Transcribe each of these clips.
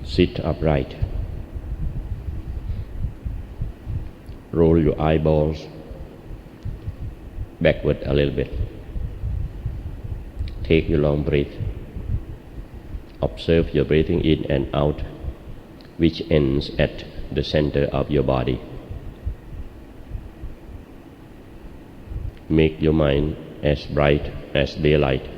Sit upright. Roll your eyeballs backward a little bit. Take your long breath. Observe your breathing in and out, which ends at the center of your body. Make your mind as bright as daylight.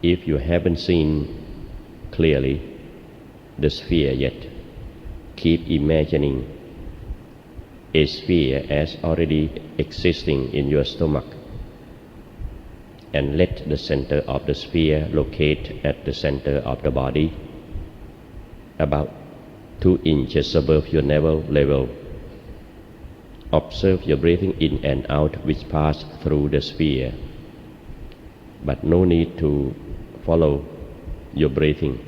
If you haven't seen clearly the sphere yet, keep imagining a sphere as already existing in your stomach, and let the center of the sphere locate at the center of the body, about 2 inches above your navel level. Observe your breathing in and out which pass through the sphere, but no need to follow your breathing.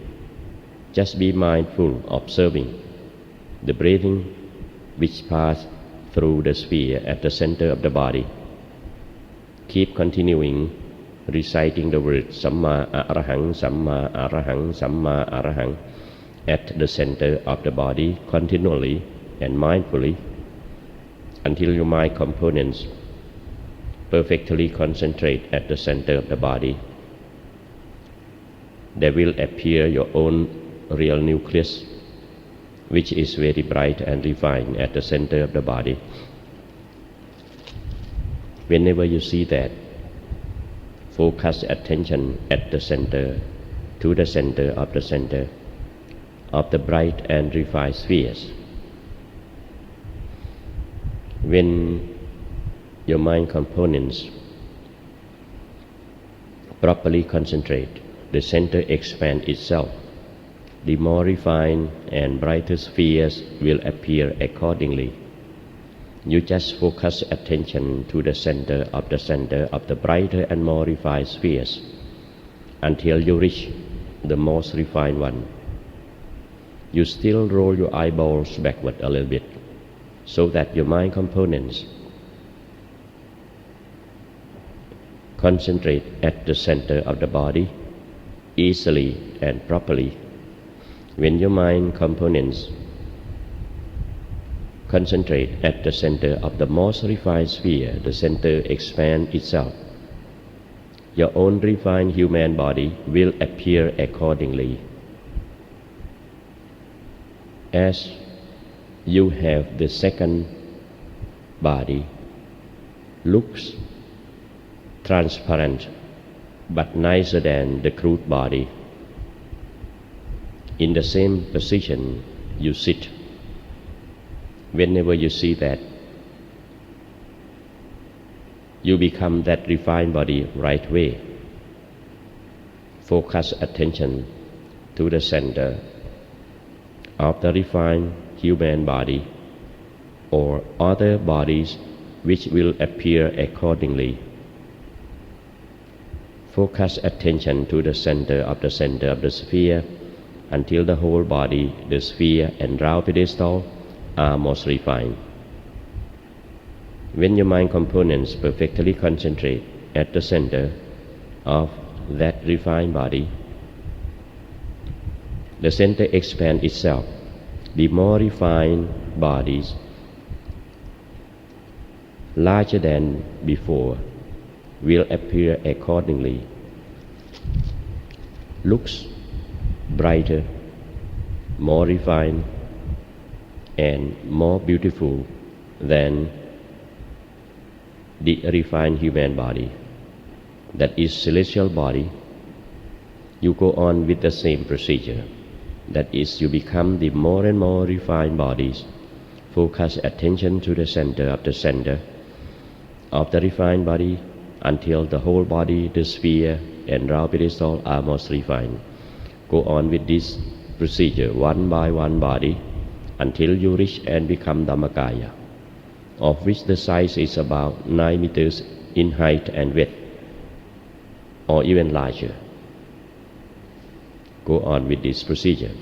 Just be mindful, observing the breathing which pass through the sphere at the center of the body. Keep continuing reciting the words Samma Arahang, Samma Arahang, Samma Arahang at the center of the body continually and mindfully until your mind components perfectly concentrate at the center of the body. There will appear your own real nucleus, which is very bright and refined at the center of the body. Whenever you see that, focus attention at the center, to the center of the bright and refined spheres. When your mind components properly concentrate, the center expands itself. The more refined and brighter spheres will appear accordingly. You just focus attention to the center of the brighter and more refined spheres until you reach the most refined one. You still roll your eyeballs backward a little bit so that your mind components concentrate at the center of the body easily and properly. When your mind components concentrate at the center of the most refined sphere, the center expands itself. Your own refined human body will appear accordingly. As you have the second body, looks transparent but nicer than the crude body. In the same position you sit. Whenever you see that, you become that refined body right way. Focus attention to the center of the refined human body or other bodies which will appear accordingly. Focus attention to the center of the sphere until the whole body, the sphere and round pedestal are most refined. When your mind components perfectly concentrate at the center of that refined body, the center expands itself. The more refined bodies, larger than before, will appear accordingly. Looks brighter, more refined, and more beautiful than the refined human body, that is celestial body. You go on with the same procedure. That is, you become the more and more refined bodies. Focus attention to the center of the refined body until the whole body, the sphere and round pedestal are most refined. Go on with this procedure one by one body until you reach and become Dhammakaya, of which the size is about 9 meters in height and width, or even larger. Go on with this procedure.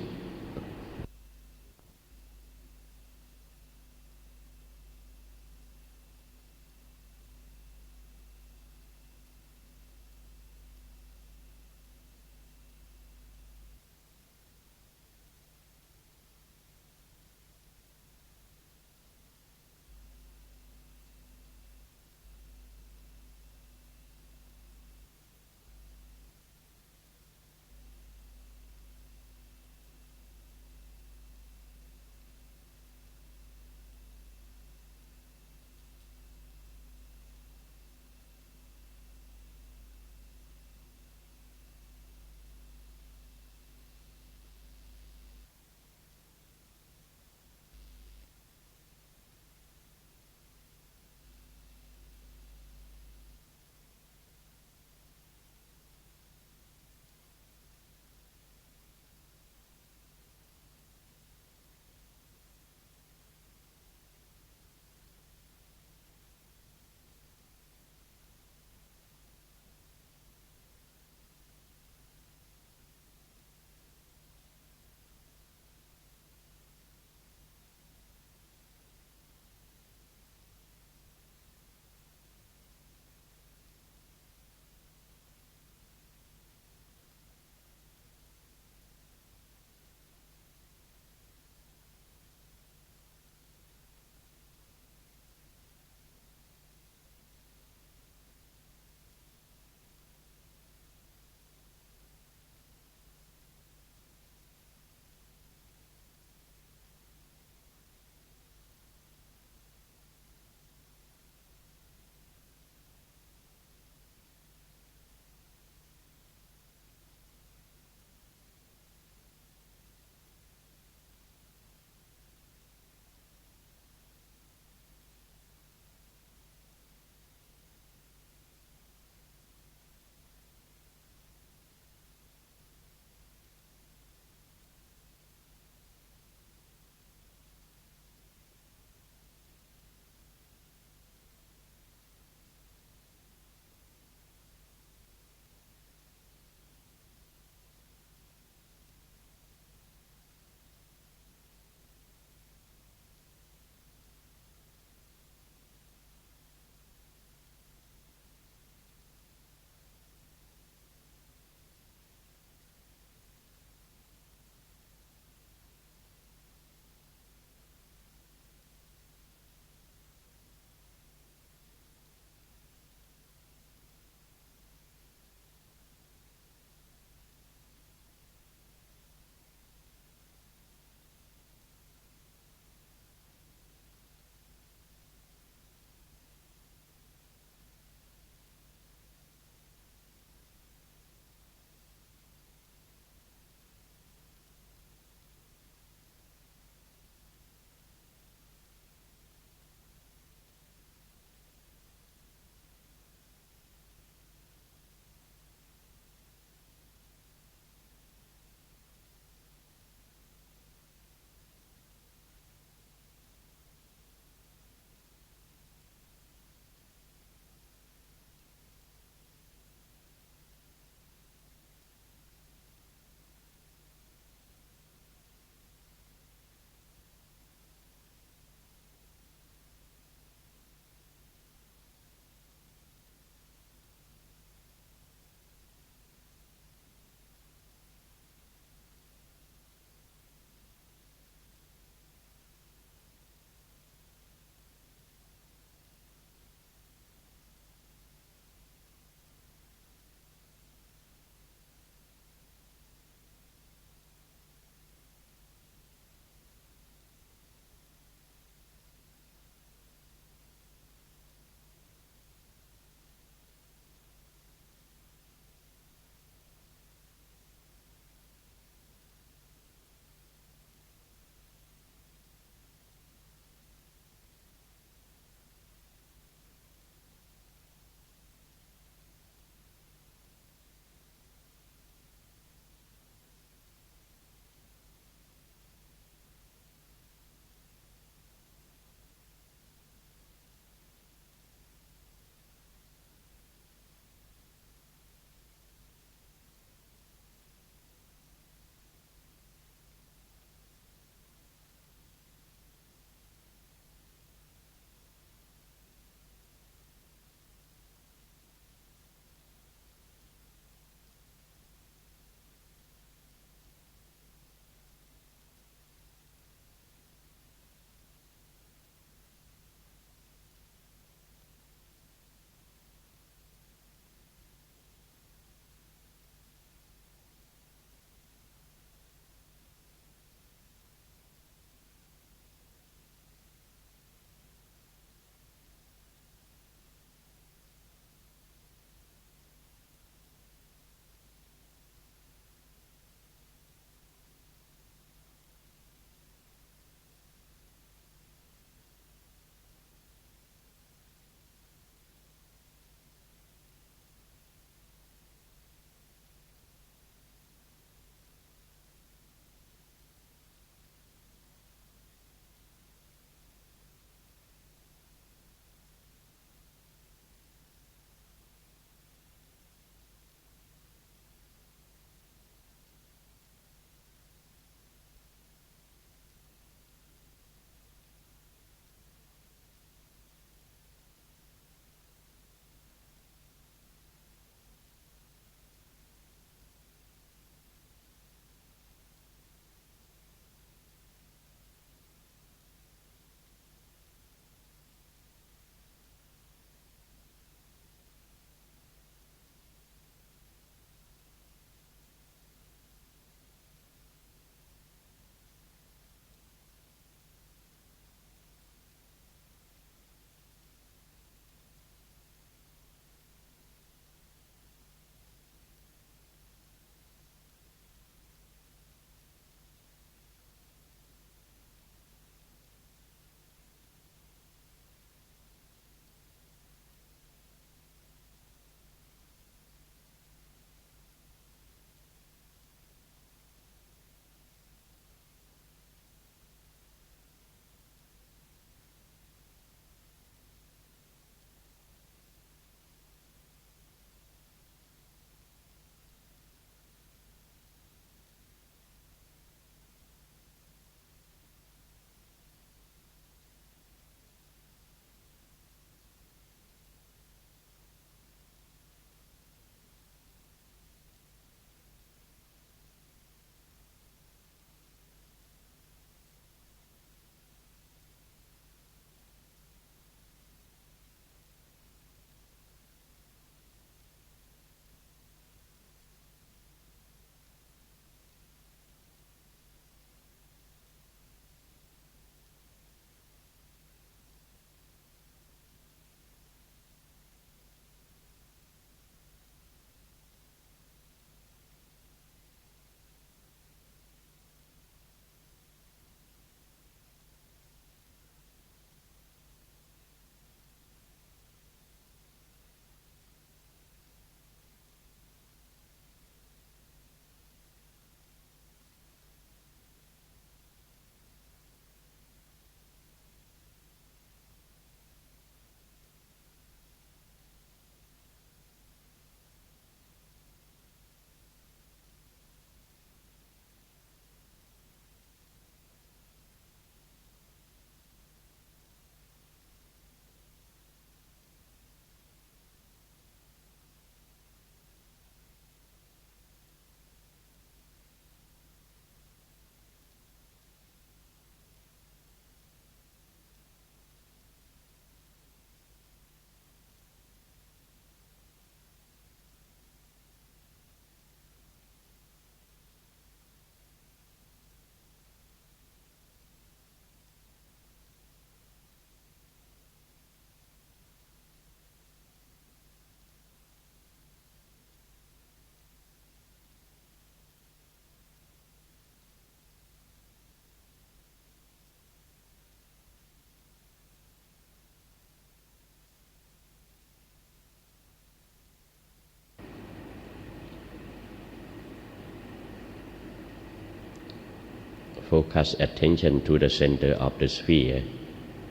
focus attention to the center of the sphere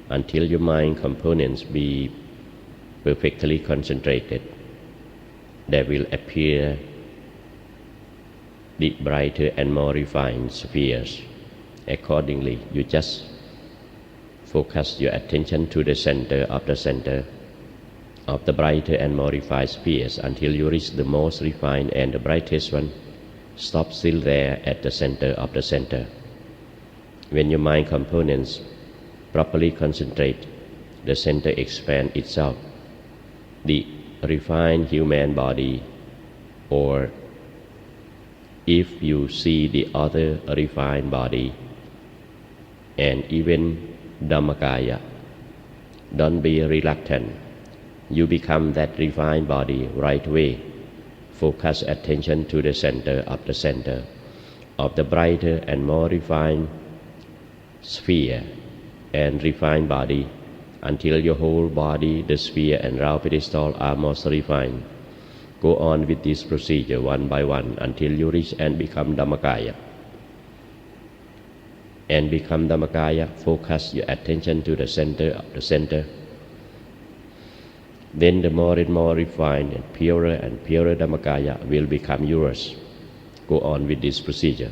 until your mind components be perfectly concentrated. There will appear the brighter and more refined spheres. Accordingly, you just focus your attention to the center of the brighter and more refined spheres until you reach the most refined and the brightest one. Stop still there at the center of the center. When your mind components properly concentrate, the center expands itself. The refined human body, or if you see the other refined body, and even Dhammakaya, don't be reluctant. You become that refined body right away. Focus attention to the center of the brighter and more refined sphere and refined body until your whole body, the sphere and round pedestal are most refined. Go on with this procedure one by one until you reach and become Dhammakaya. And become Dhammakaya, focus your attention to the center of the center. Then the more and more refined and purer Dhammakaya will become yours. Go on with this procedure.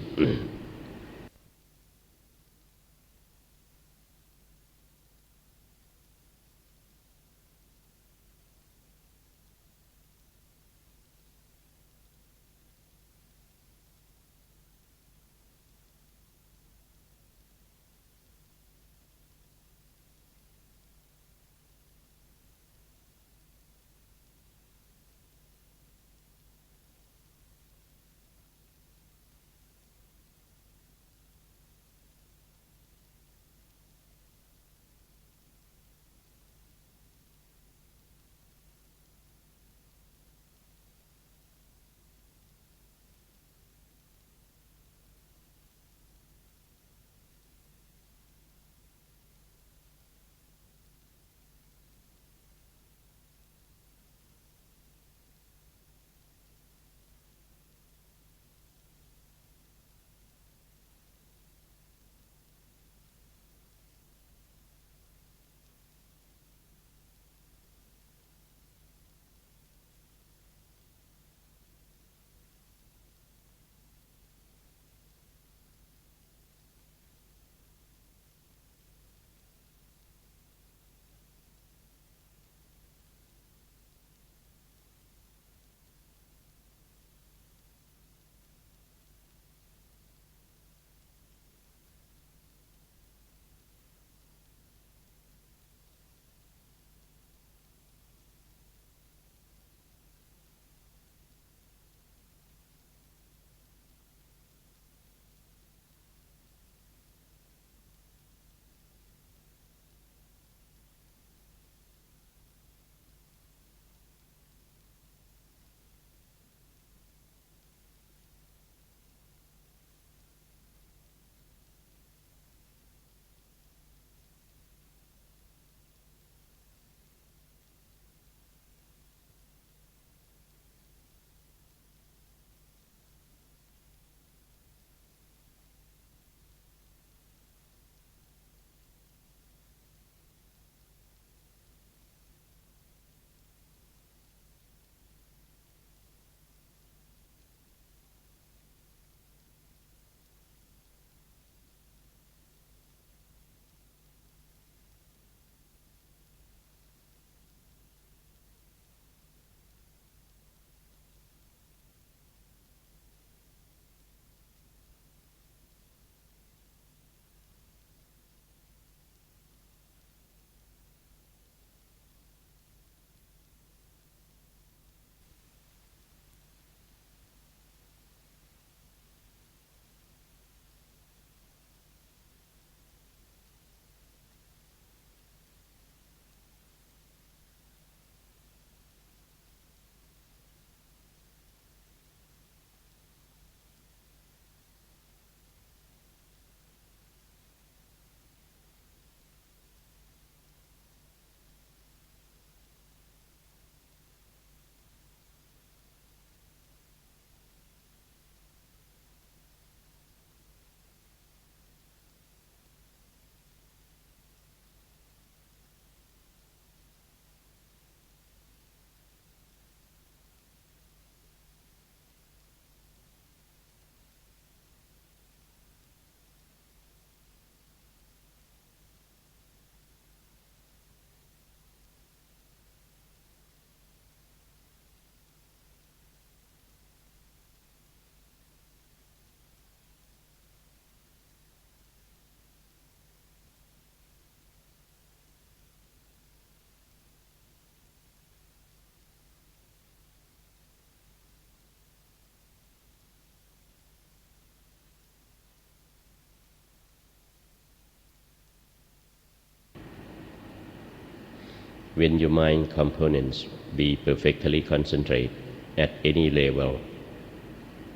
when your mind components be perfectly concentrate at any level,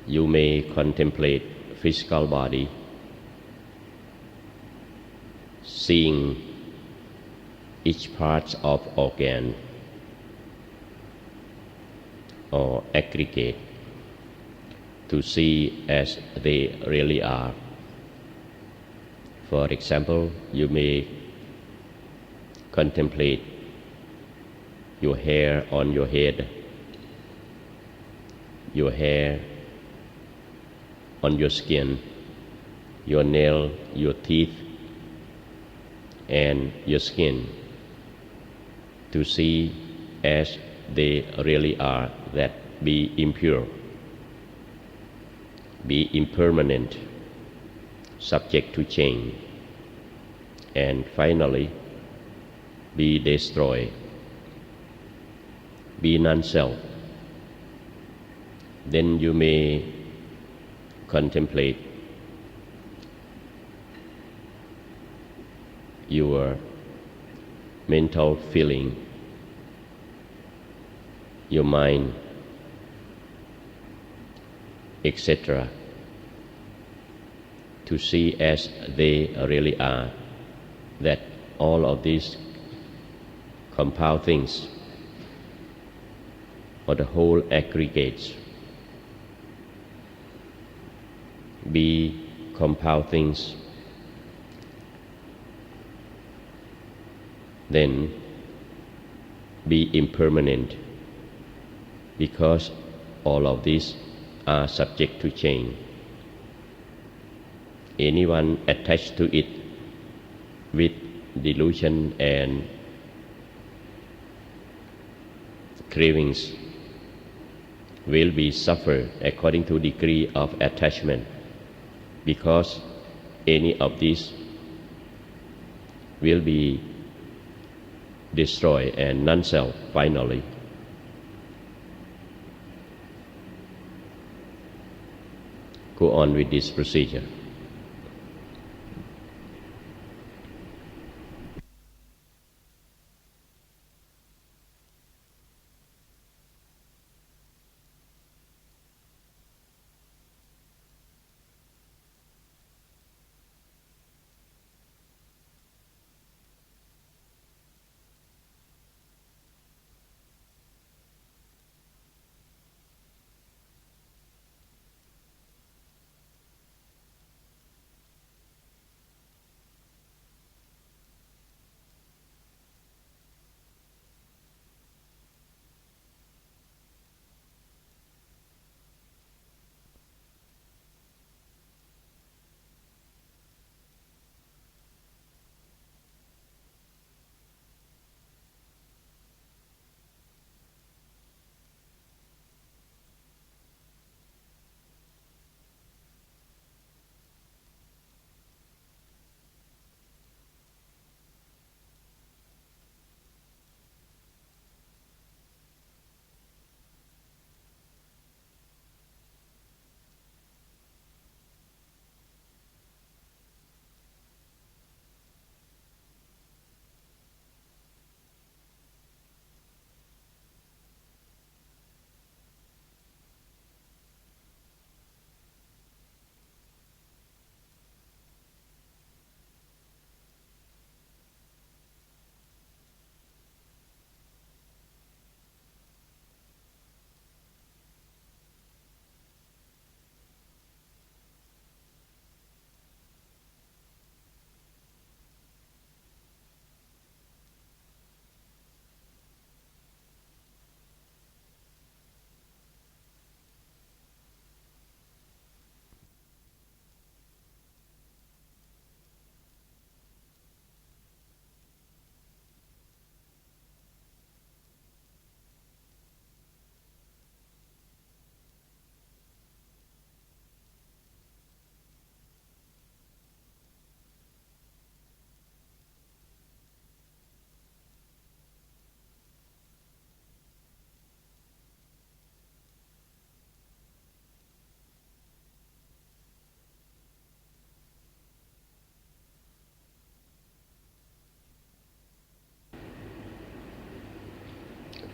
you may contemplate physical body, seeing each part of organ or aggregate to see as they really are. For example, you may contemplate your hair on your head, your hair on your skin, your nail, your teeth, and your skin, to see as they really are, that be impure, be impermanent, subject to change, and finally be destroyed, be non-self. Then you may contemplate your mental feeling, your mind, etc., to see as they really are, that all of these compound things or the whole aggregates be compound things, then be impermanent, because all of these are subject to change. Anyone attached to it with delusion and cravings will be suffer according to degree of attachment, because any of these will be destroyed and non-self finally. Go on with this procedure.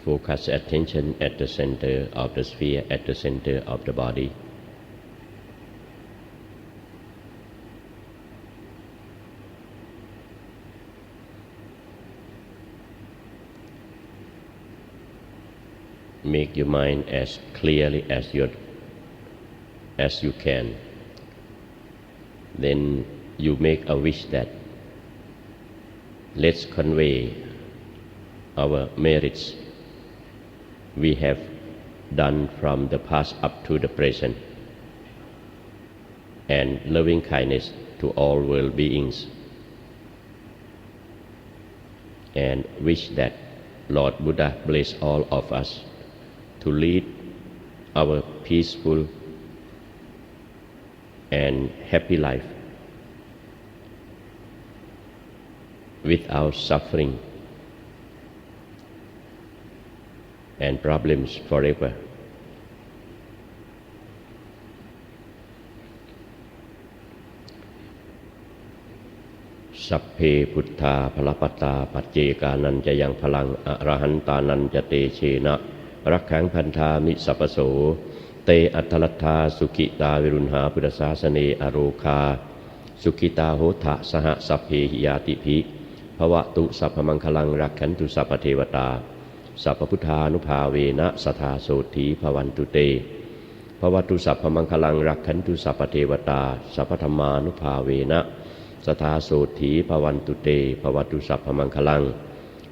Focus attention at the center of the sphere, at the center of the body. Make your mind as clearly as you can. Then you make a wish that let's convey our merits we have done from the past up to the present, and loving kindness to all world beings, and wish that Lord Buddha bless all of us to lead our peaceful and happy life without suffering and problems forever. Sapphe พุทธาภลปัตตาปัจเจกานันจะยังพลังอรหันตานันจะเตเชนะรักขังพันธามิสัพพโสเตอัตถลัทธาสุขิตาวิรุณหาพุทธศาสเนอโรคาสุขิตาโหทะสหสัพเพหิยาติภิภวตุสัพพมังคลังรักขันตุสัพพเทวตาสัพพพุทธานุภาเวนะสทาโสถีภวันตุเตภวตุสัพพมังคลังรักขันตุสัพพเทวตาสัพพธรรมานุภาเวนะสทาโสถีภวันตุเตภวตุสัพพมังคลัง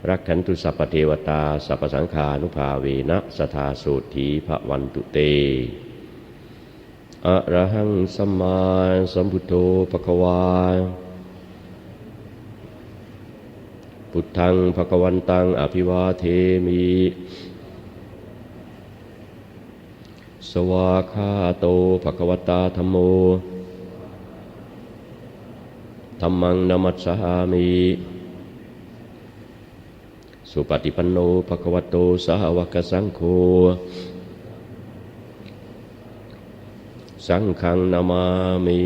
รักขันตุสัพพเทวตาสัพพสังฆานุภาเวนะสทาโสถีภวันตุเตอะระหังสัมมาสัมพุทโธภควาพุทธังภควันตังอภิวาเทมิสวาคาโตภควตาธัมโมธัมมังนัมมัสสามิสุปฏิปันโนภควโตสาวกสังโฆสังฆังนามามิ